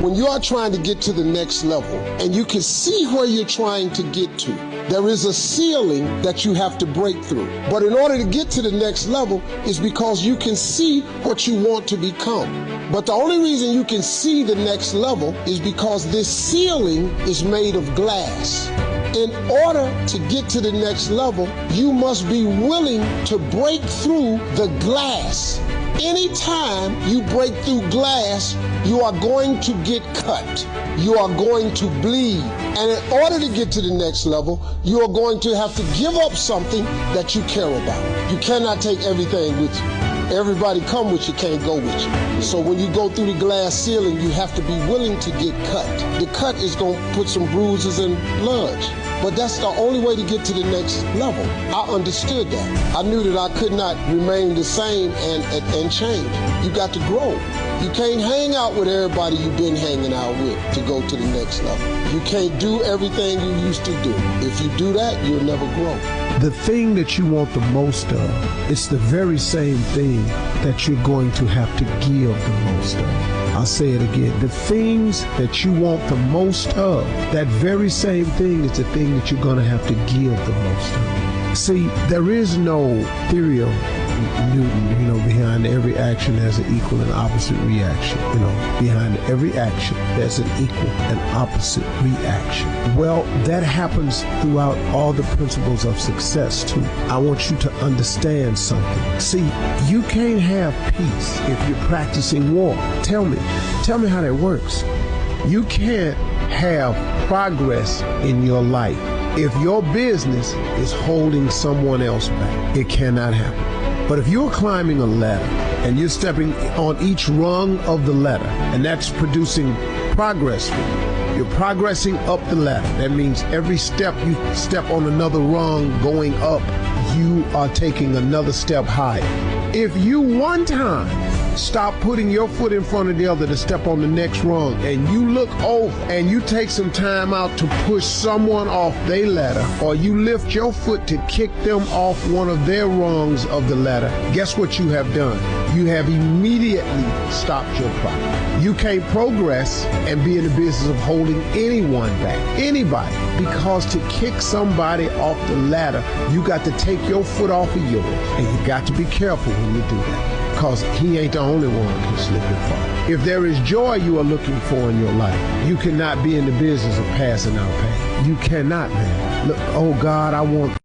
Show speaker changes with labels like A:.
A: When you are trying to get to the next level and you can see where you're trying to get to, there is a ceiling that you have to break through. But in order to get to the next level is because you can see what you want to become. But the only reason you can see the next level is because this ceiling is made of glass. In order to get to the next level, you must be willing to break through the glass. Anytime you break through glass, you are going to get cut. You are going to bleed. And in order to get to the next level, you are going to have to give up something that you care about. You cannot take everything with you. Everybody come with you, can't go with you. So when you go through the glass ceiling, you have to be willing to get cut. The cut is going to put some bruises and blood. But that's the only way to get to the next level. I understood that. I knew that I could not remain the same and change. You got to grow. You can't hang out with everybody you've been hanging out with to go to the next level. You can't do everything you used to do. If you do that, you'll never grow.
B: The thing that you want the most of, it's the very same thing that you're going to have to give the most of. I'll say it again. The things that you want the most of, that very same thing is the thing that you're going to have to give the most of. See, there is no theory of Newton, behind every action there's an equal and opposite reaction. Behind every action there's an equal and opposite reaction. Well, that happens throughout all the principles of success too. I want you to understand something. See, you can't have peace if you're practicing war. Tell me how that works. You can't have progress in your life if your business is holding someone else back. It cannot happen. But if you're climbing a ladder and you're stepping on each rung of the ladder, and that's producing progress for you, you're progressing up the ladder. That means every step you step on another rung going up, you are taking another step higher. If you one time stop putting your foot in front of the other to step on the next rung, and you look over and you take some time out to push someone off their ladder, or you lift your foot to kick them off one of their rungs of the ladder, guess what you have done? You have immediately stopped your progress. You can't progress and be in the business of holding anyone back, anybody, because to kick somebody off the ladder, you got to take your foot off of yours, and you got to be careful when you do that. Because he ain't the only one who slip and fall. If there is joy you are looking for in your life, you cannot be in the business of passing out pain. You cannot, man. Look, oh God, I want